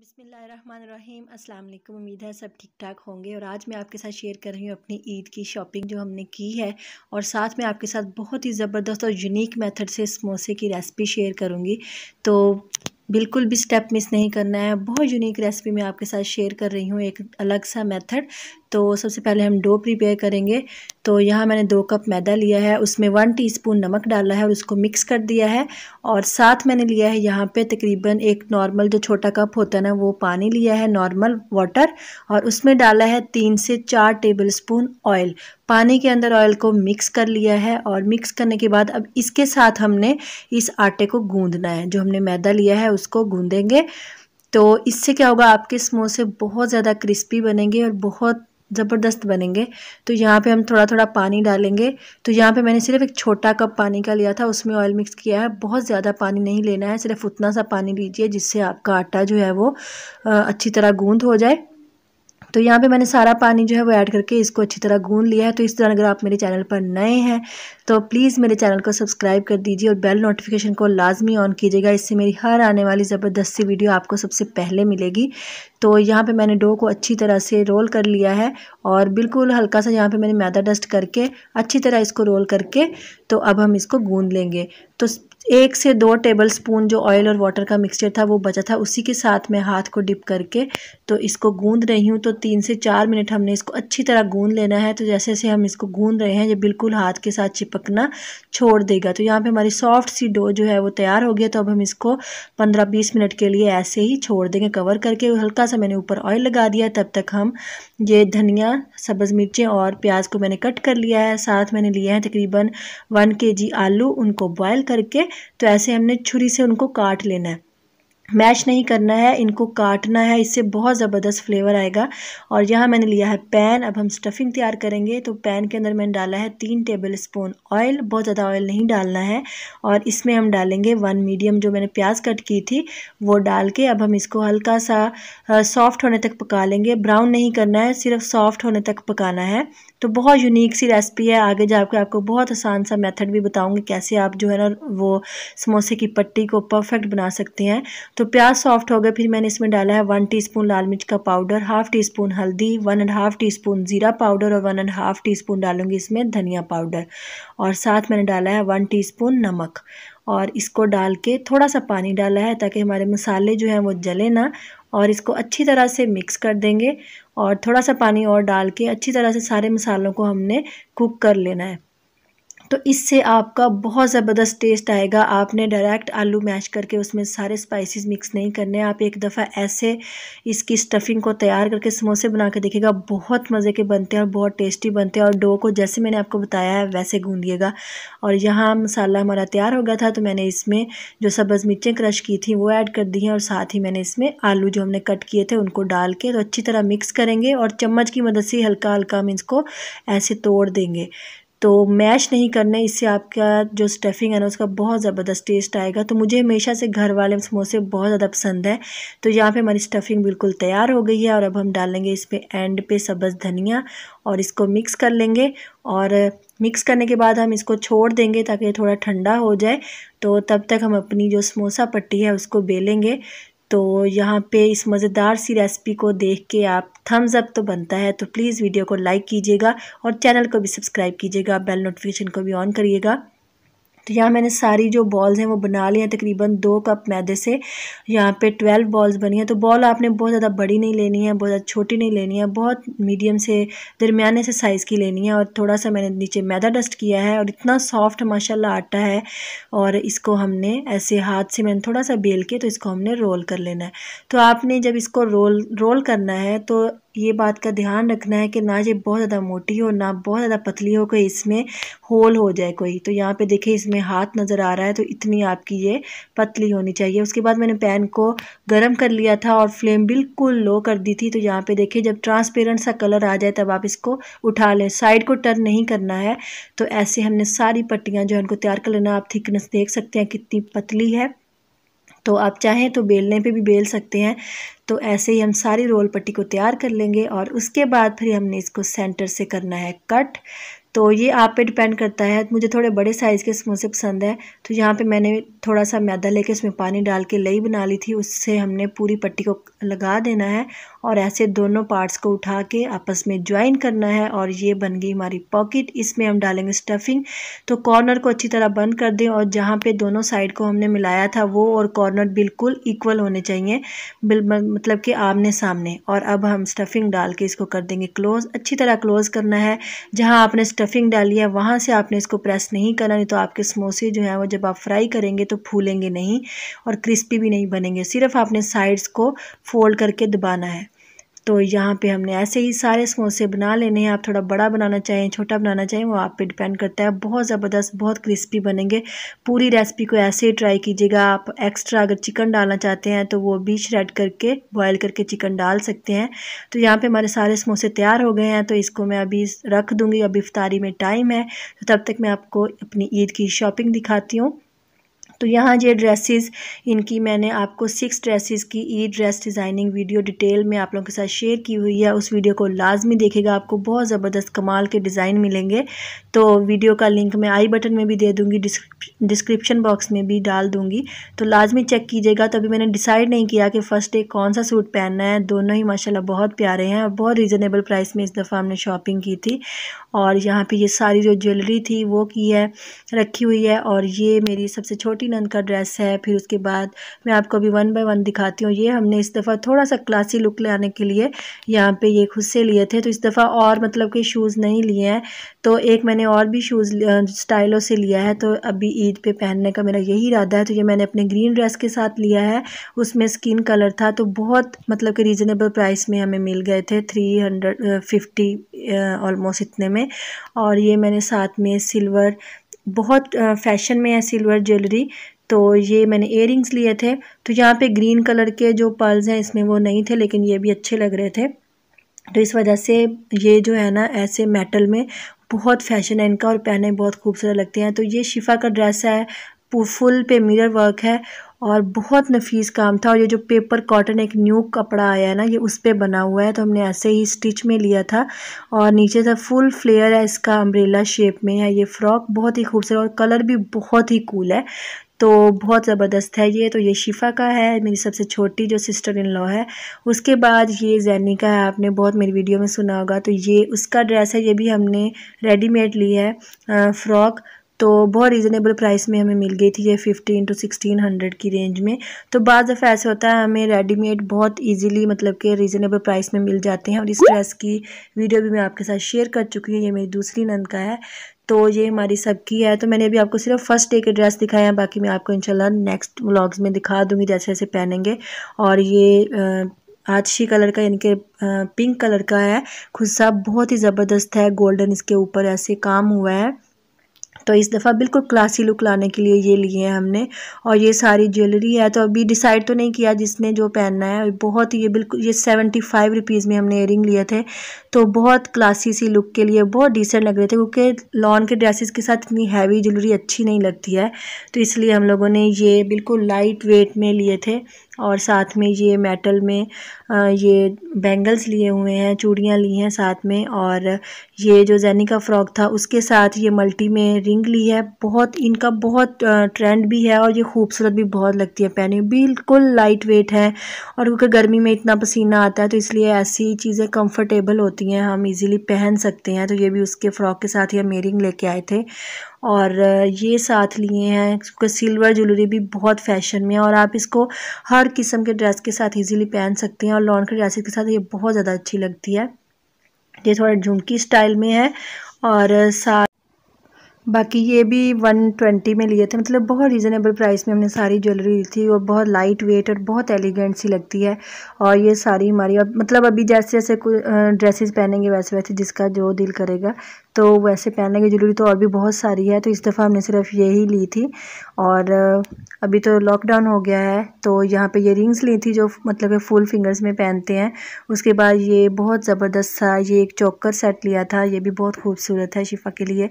बिस्मिल्लाहिर्रहमानिर्रहीम अस्सलाम वालेकुम। उम्मीद है सब ठीक ठाक होंगे। और आज मैं आपके साथ शेयर कर रही हूँ अपनी ईद की शॉपिंग जो हमने की है, और साथ में आपके साथ बहुत ही ज़बरदस्त और यूनिक मेथड से समोसे की रेसिपी शेयर करूँगी। तो बिल्कुल भी स्टेप मिस नहीं करना है। बहुत यूनिक रेसिपी मैं आपके साथ शेयर कर रही हूँ, एक अलग सा मेथड। तो सबसे पहले हम डो प्रिपेयर करेंगे। तो यहाँ मैंने 2 कप मैदा लिया है, उसमें 1 टीस्पून नमक डाला है और उसको मिक्स कर दिया है। और साथ मैंने लिया है यहाँ पे तकरीबन एक नॉर्मल जो छोटा कप होता है ना, वो पानी लिया है, नॉर्मल वाटर। और उसमें डाला है 3 से 4 टेबल स्पून ऑयल। पानी के अंदर ऑयल को मिक्स कर लिया है। और मिक्स करने के बाद अब इसके साथ हमने इस आटे को गूंदना है, जो हमने मैदा लिया है उसको गूंदेंगे। तो इससे क्या होगा, आपके समोसे बहुत ज़्यादा क्रिस्पी बनेंगे और बहुत ज़बरदस्त बनेंगे। तो यहाँ पे हम थोड़ा थोड़ा पानी डालेंगे। तो यहाँ पे मैंने सिर्फ एक छोटा कप पानी का लिया था, उसमें ऑयल मिक्स किया है। बहुत ज़्यादा पानी नहीं लेना है, सिर्फ उतना सा पानी लीजिए जिससे आपका आटा जो है वो अच्छी तरह गूंद हो जाए। तो यहाँ पे मैंने सारा पानी जो है वो ऐड करके इसको अच्छी तरह गूंद लिया है। तो इस तरह अगर आप मेरे चैनल पर नए हैं तो प्लीज़ मेरे चैनल को सब्सक्राइब कर दीजिए और बेल नोटिफिकेशन को लाजमी ऑन कीजिएगा। इससे मेरी हर आने वाली ज़बरदस्त सी वीडियो आपको सबसे पहले मिलेगी। तो यहाँ पे मैंने डो को अच्छी तरह से रोल कर लिया है, और बिल्कुल हल्का सा यहाँ पे मैंने मैदा डस्ट करके अच्छी तरह इसको रोल करके तो अब हम इसको गूंद लेंगे। तो 1 से 2 टेबल स्पून जो ऑयल और वाटर का मिक्सचर था वो बचा था, उसी के साथ मैं हाथ को डिप करके तो इसको गूंद रही हूँ। तो 3 से 4 मिनट हमने इसको अच्छी तरह गूंद लेना है। तो जैसे जैसे हम इसको गूंद रहे हैं, ये बिल्कुल हाथ के साथ चिपकना छोड़ देगा। तो यहाँ पे हमारी सॉफ्ट सी डो जो है वो तैयार हो गया। तो अब हम इसको 15-20 मिनट के लिए ऐसे ही छोड़ देंगे कवर करके। हल्का सा मैंने ऊपर ऑयल लगा दिया। तब तक हम ये धनिया, सब्ज़ मिर्चें और प्याज को मैंने कट कर लिया है। साथ मैंने लिया है तकरीबन 1 kg आलू, उनको बॉयल करके तो ऐसे हमने छुरी से उनको काट लेना है, मैश नहीं करना है, इनको काटना है, इससे बहुत ज़बरदस्त फ्लेवर आएगा। और यहाँ मैंने लिया है पैन। अब हम स्टफिंग तैयार करेंगे। तो पैन के अंदर मैंने डाला है 3 टेबल स्पून ऑयल, बहुत ज़्यादा ऑयल नहीं डालना है। और इसमें हम डालेंगे 1 मीडियम जो मैंने प्याज कट की थी वो डाल के अब हम इसको हल्का सा सॉफ्ट होने तक पका लेंगे। ब्राउन नहीं करना है, सिर्फ सॉफ्ट होने तक पकाना है। तो बहुत यूनिक सी रेसिपी है। आगे जाकर आपको बहुत आसान सा मेथड भी बताऊँगी कैसे आप जो है ना वो समोसे की पट्टी को परफेक्ट बना सकते हैं। तो प्याज सॉफ्ट हो गए। फिर मैंने इसमें डाला है 1 टीस्पून लाल मिर्च का पाउडर, 1/2 टीस्पून हल्दी, 1.5 टीस्पून ज़ीरा पाउडर और 1.5 टीस्पून डालूंगी इसमें धनिया पाउडर। और साथ मैंने डाला है 1 टीस्पून नमक। और इसको डाल के थोड़ा सा पानी डाला है ताकि हमारे मसाले जो हैं वो जले ना। और इसको अच्छी तरह से मिक्स कर देंगे। और थोड़ा सा पानी और डाल के अच्छी तरह से सारे मसालों को हमने कुक कर लेना है। तो इससे आपका बहुत ज़बरदस्त टेस्ट आएगा। आपने डायरेक्ट आलू मैश करके उसमें सारे स्पाइसेस मिक्स नहीं करने। आप एक दफ़ा ऐसे इसकी स्टफिंग को तैयार करके समोसे बना के देखिएगा, बहुत मज़े के बनते हैं और बहुत टेस्टी बनते हैं। और डो को जैसे मैंने आपको बताया है वैसे गूंदिएगा। और यहाँ मसाला हमारा तैयार हो गया था, तो मैंने इसमें जो सब्ज़ मिर्चें क्रश की थी वो ऐड कर दी हैं। और साथ ही मैंने इसमें आलू जो हमने कट किए थे उनको डाल के तो अच्छी तरह मिक्स करेंगे। और चम्मच की मदद से हल्का हल्का हम इसको ऐसे तोड़ देंगे। तो मैश नहीं करने, इससे आपका जो स्टफिंग है ना उसका बहुत ज़बरदस्त टेस्ट आएगा। तो मुझे हमेशा से घर वाले समोसे बहुत ज़्यादा पसंद है। तो यहाँ पे हमारी स्टफिंग बिल्कुल तैयार हो गई है। और अब हम डालेंगे इस पे एंड पे सब्ज़ धनिया और इसको मिक्स कर लेंगे। और मिक्स करने के बाद हम इसको छोड़ देंगे ताकि थोड़ा ठंडा हो जाए। तो तब तक हम अपनी जो समोसा पट्टी है उसको बेलेंगे। तो यहाँ पे इस मज़ेदार सी रेसिपी को देख के आप थम्स अप तो बनता है। तो प्लीज़ वीडियो को लाइक कीजिएगा और चैनल को भी सब्सक्राइब कीजिएगा, बेल नोटिफिकेशन को भी ऑन करिएगा। तो यहाँ मैंने सारी जो बॉल्स हैं वो बना ली हैं तकरीबन 2 कप मैदे से। यहाँ पे 12 बॉल्स बनी हैं। तो बॉल आपने बहुत ज़्यादा बड़ी नहीं लेनी है, बहुत ज़्यादा छोटी नहीं लेनी है, बहुत मीडियम से दरमियाने से साइज़ की लेनी है। और थोड़ा सा मैंने नीचे मैदा डस्ट किया है और इतना सॉफ्ट माशाल्लाह आटा है। और इसको हमने ऐसे हाथ से मैंने थोड़ा सा बेल के तो इसको हमने रोल कर लेना है। तो आपने जब इसको रोल करना है तो ये बात का ध्यान रखना है कि ना ये बहुत ज़्यादा मोटी हो ना बहुत ज़्यादा पतली हो, कि इसमें होल हो जाए कोई। तो यहाँ पे देखिए इसमें हाथ नज़र आ रहा है, तो इतनी आपकी ये पतली होनी चाहिए। उसके बाद मैंने पैन को गरम कर लिया था और फ्लेम बिल्कुल लो कर दी थी। तो यहाँ पे देखिए जब ट्रांसपेरेंट सा कलर आ जाए तब आप इसको उठा लें, साइड को टर्न नहीं करना है। तो ऐसे हमने सारी पट्टियाँ जो है उनको तैयार कर लेना। आप थिकनेस देख सकते हैं कितनी पतली है। तो आप चाहें तो बेलने पे भी बेल सकते हैं। तो ऐसे ही हम सारी रोल पट्टी को तैयार कर लेंगे। और उसके बाद फिर हमने इसको सेंटर से करना है कट। तो ये आप पे डिपेंड करता है। मुझे थोड़े बड़े साइज़ के समोसे पसंद है, तो यहाँ पे मैंने थोड़ा सा मैदा लेके उसमें पानी डाल के लई बना ली थी। उससे हमने पूरी पट्टी को लगा देना है और ऐसे दोनों पार्ट्स को उठा के आपस में ज्वाइन करना है और ये बन गई हमारी पॉकेट। इसमें हम डालेंगे स्टफिंग। तो कॉर्नर को अच्छी तरह बंद कर दें और जहाँ पे दोनों साइड को हमने मिलाया था वो और कॉर्नर बिल्कुल इक्वल होने चाहिए, मतलब कि आमने सामने। और अब हम स्टफिंग डाल के इसको कर देंगे क्लोज़। अच्छी तरह क्लोज़ करना है। जहाँ आपने स्टफिंग डाली है वहाँ से आपने इसको प्रेस नहीं करना, नहीं तो आपके समोसे जो हैं वो जब आप फ्राई करेंगे तो फूलेंगे नहीं और क्रिस्पी भी नहीं बनेंगे। सिर्फ आपने साइड्स को फोल्ड करके दबाना है। तो यहाँ पे हमने ऐसे ही सारे समोसे बना लेने हैं। आप थोड़ा बड़ा बनाना चाहें, छोटा बनाना चाहें, वो आप पे डिपेंड करता है। बहुत ज़बरदस्त, बहुत क्रिस्पी बनेंगे। पूरी रेसिपी को ऐसे ही ट्राई कीजिएगा। आप एक्स्ट्रा अगर चिकन डालना चाहते हैं तो वो भी श्रेड करके बॉयल करके चिकन डाल सकते हैं। तो यहाँ पे हमारे सारे समोसे तैयार हो गए हैं, तो इसको मैं अभी रख दूँगी। अभी इफ्तारी में टाइम है, तो तब तक मैं आपको अपनी ईद की शॉपिंग दिखाती हूँ। तो यहाँ ये ड्रेसेस, इनकी मैंने आपको 6 ड्रेसेस की Eid dress designing video detail में आप लोगों के साथ शेयर की हुई है। उस वीडियो को लाजमी देखिएगा, आपको बहुत ज़बरदस्त कमाल के डिज़ाइन मिलेंगे। तो वीडियो का लिंक मैं आई बटन में भी दे दूँगी, डिस्क्रिप्शन बॉक्स में भी डाल दूँगी, तो लाजमी चेक कीजिएगा। तो अभी मैंने डिसाइड नहीं किया कि फ़र्स्ट डे कौन सा सूट पहनना है। दोनों ही माशाल्लाह बहुत प्यारे हैं और बहुत रीज़नेबल प्राइस में इस दफ़ा हमने शॉपिंग की थी। और यहाँ पे ये सारी जो ज्वेलरी थी वो की है, रखी हुई है। और ये मेरी सबसे छोटी नंद का ड्रेस है। फिर उसके बाद मैं आपको अभी 1 बाय 1 दिखाती हूँ। ये हमने इस दफ़ा थोड़ा सा क्लासी लुक लाने के लिए यहाँ पे ये खुद से लिए थे। तो इस दफ़ा और मतलब कि शूज़ नहीं लिए हैं, तो एक मैंने और भी शूज़ स्टाइलों से लिया है। तो अभी ईद पे पहनने का मेरा यही इरादा है। तो ये मैंने अपने ग्रीन ड्रेस के साथ लिया है, उसमें स्किन कलर था, तो बहुत मतलब कि रीज़नेबल प्राइस में हमें मिल गए थे, 350 ऑलमोस्ट इतने में। और ये मैंने साथ में सिल्वर, बहुत फैशन में है सिल्वर ज्वेलरी, तो ये मैंने इयररिंग्स लिए थे। तो यहाँ पे ग्रीन कलर के जो पर्ल्स हैं इसमें वो नहीं थे, लेकिन ये भी अच्छे लग रहे थे। तो इस वजह से ये जो है ना ऐसे मेटल में बहुत फैशन है इनका और पहने बहुत खूबसूरत लगते हैं। तो ये शिफा का ड्रेस है, फुल पे मिरर वर्क है और बहुत नफीस काम था। और ये जो पेपर कॉटन एक न्यू कपड़ा आया है ना, ये उस पे बना हुआ है, तो हमने ऐसे ही स्टिच में लिया था। और नीचे से फुल फ्लेयर है इसका, अम्ब्रेला शेप में है ये फ्रॉक, बहुत ही खूबसूरत और कलर भी बहुत ही कूल है। तो बहुत ज़बरदस्त है ये। तो ये शिफा का है, मेरी सबसे छोटी जो सिस्टर इन लॉ है। उसके बाद ये जैनी का है, आपने बहुत मेरी वीडियो में सुना होगा। तो ये उसका ड्रेस है, ये भी हमने रेडीमेड ली है फ़्रॉक। तो बहुत रीज़नेबल प्राइस में हमें मिल गई थी ये 1500 to 1600 की रेंज में। तो बाद दफ़ा ऐसे होता है हमें रेडीमेड बहुत इजीली मतलब कि रीज़नेबल प्राइस में मिल जाते हैं। और इस ड्रेस की वीडियो भी मैं आपके साथ शेयर कर चुकी हूँ, ये मेरी दूसरी नंद का है। तो ये हमारी सबकी है। तो मैंने अभी आपको सिर्फ फर्स्ट डे के ड्रेस दिखाए हैं, बाकी मैं आपको इंशाल्लाह नेक्स्ट व्लॉग्स में दिखा दूँगी जैसे जैसे पहनेंगे। और ये आतिशी कलर का यानी कि पिंक कलर का है, खुद सा बहुत ही ज़बरदस्त है, गोल्डन इसके ऊपर ऐसे काम हुआ है। तो इस दफ़ा बिल्कुल क्लासी लुक लाने के लिए ये लिए हैं हमने। और ये सारी ज्वेलरी है, तो अभी डिसाइड तो नहीं किया जिसने जो पहनना है। बहुत ही ये बिल्कुल ये 75 रुपीज़ में हमने इयरिंग लिए थे, तो बहुत क्लासी सी लुक के लिए बहुत डिसेंट लग रहे थे, क्योंकि लॉन के ड्रेसेस के साथ इतनी हैवी ज्वेलरी अच्छी नहीं लगती है। तो इसलिए हम लोगों ने ये बिल्कुल लाइट वेट में लिए थे। और साथ में ये मेटल में ये बैंगल्स लिए हुए हैं, चूड़ियाँ ली हैं साथ में। और ये जो जैनी का फ्रॉक था उसके साथ ये मल्टी में रिंग ली है। बहुत इनका बहुत ट्रेंड भी है और ये खूबसूरत भी बहुत लगती है पहनी, बिल्कुल लाइट वेट है। और क्योंकि गर्मी में इतना पसीना आता है तो इसलिए ऐसी चीज़ें कंफर्टेबल होती हैं, हम इजीली पहन सकते हैं। तो ये भी उसके फ्रॉक के साथ ही हम इयरिंग लेके आए थे। और ये साथ लिए हैं क्योंकि सिल्वर ज्वेलरी भी बहुत फैशन में है और आप इसको हर किस्म के ड्रेस के साथ इजीली पहन सकते हैं। और लॉन के ड्रेसेस के साथ ये बहुत ज़्यादा अच्छी लगती है। ये थोड़ा झुमकी स्टाइल में है। और साथ बाकी ये भी 120 में लिए थे, मतलब बहुत रीज़नेबल प्राइस में हमने सारी ज्वेलरी ली थी और बहुत लाइट वेट और बहुत एलिगेंट सी लगती है। और ये सारी हमारी अब मतलब अभी जैसे जैसे कोई ड्रेसेस पहनेंगे वैसे वैसे जिसका जो दिल करेगा तो वैसे पहनने की ज्वेलरी तो और भी बहुत सारी है। तो इस दफ़ा हमने सिर्फ यही ली थी। और अभी तो लॉकडाउन हो गया है, तो यहाँ पे ये रिंग्स ली थी जो मतलब कि फुल फिंगर्स में पहनते हैं। उसके बाद ये बहुत ज़बरदस्त सा ये एक चोकर सेट लिया था, ये भी बहुत खूबसूरत है शिफा के लिए।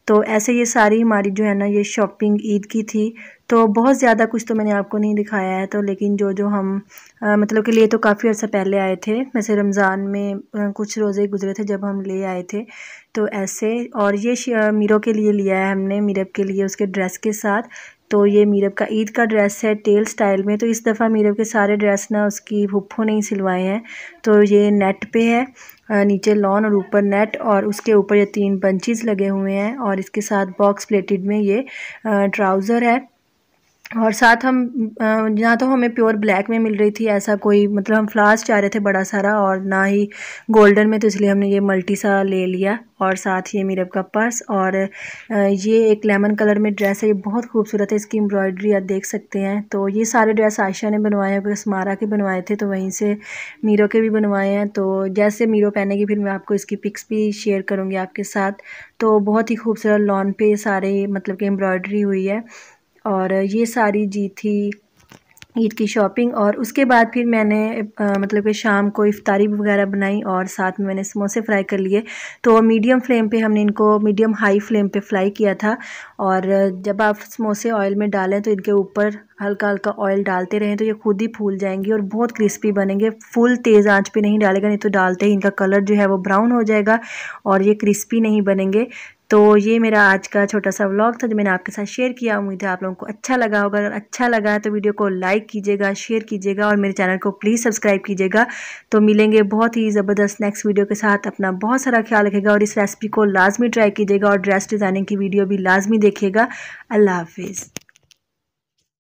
तो ऐसे ये सारी हमारी जो है ना ये शॉपिंग ईद की थी। तो बहुत ज़्यादा कुछ तो मैंने आपको नहीं दिखाया है, तो लेकिन जो जो हम मतलब के लिए तो काफ़ी अर्सा पहले आए थे। वैसे रमज़ान में कुछ रोज़े गुजरे थे जब हम ले आए थे। तो ऐसे। और ये मीरो के लिए लिया है हमने, मीरब के लिए उसके ड्रेस के साथ। तो ये मीरब का ईद का ड्रेस है टेल स्टाइल में। तो इस दफ़ा मीरब के सारे ड्रेस ना उसकी फुप्पो ने ही सिलवाए हैं। तो ये नेट पे है, नीचे लॉन और ऊपर नेट, और उसके ऊपर ये 3 बंचेस लगे हुए हैं, और इसके साथ बॉक्स प्लेटेड में ये ट्राउज़र है। और साथ हम यहाँ तो हमें प्योर ब्लैक में मिल रही थी, ऐसा कोई मतलब हम फ्लावर्स चाह रहे थे बड़ा सारा, और ना ही गोल्डन में, तो इसलिए हमने ये मल्टी सा ले लिया। और साथ ये मीरब का पर्स, और ये एक लेमन कलर में ड्रेस है, ये बहुत खूबसूरत है, इसकी एम्ब्रॉयडरी आप देख सकते हैं। तो ये सारे ड्रेस आयशा ने बनवाए हैं, स्मारा के बनवाए थे, तो वहीं से मीरो के भी बनवाए हैं। तो जैसे मीरो पहनेगी फिर मैं आपको इसकी पिक्स भी शेयर करूँगी आपके साथ। तो बहुत ही खूबसूरत लॉन पे सारे मतलब कि एम्ब्रॉयडरी हुई है। और ये सारी जी थी ईद की शॉपिंग। और उसके बाद फिर मैंने मतलब कि शाम को इफ्तारी वगैरह बनाई, और साथ में मैंने समोसे फ्राई कर लिए। तो मीडियम फ्लेम पे हमने इनको मीडियम हाई फ्लेम पे फ्राई किया था। और जब आप समोसे ऑयल में डालें तो इनके ऊपर हल्का हल्का ऑयल डालते रहें, तो ये खुद ही फूल जाएंगे और बहुत क्रिस्पी बनेंगे। फुल तेज़ आंच पे नहीं डालेगा, नहीं तो डालते ही इनका कलर जो है वो ब्राउन हो जाएगा और ये क्रिस्पी नहीं बनेंगे। तो ये मेरा आज का छोटा सा व्लॉग था जो मैंने आपके साथ शेयर किया। उम्मीद है आप लोगों को अच्छा लगा होगा। अगर अच्छा लगा तो वीडियो को लाइक कीजिएगा, शेयर कीजिएगा, और मेरे चैनल को प्लीज़ सब्सक्राइब कीजिएगा। तो मिलेंगे बहुत ही ज़बरदस्त नेक्स्ट वीडियो के साथ। अपना बहुत सारा ख्याल रखिएगा, और इस रेसिपी को लाजमी ट्राई कीजिएगा, और ड्रेस डिज़ाइनिंग की वीडियो भी लाजमी देखिएगा। अल्लाह हाफिज़।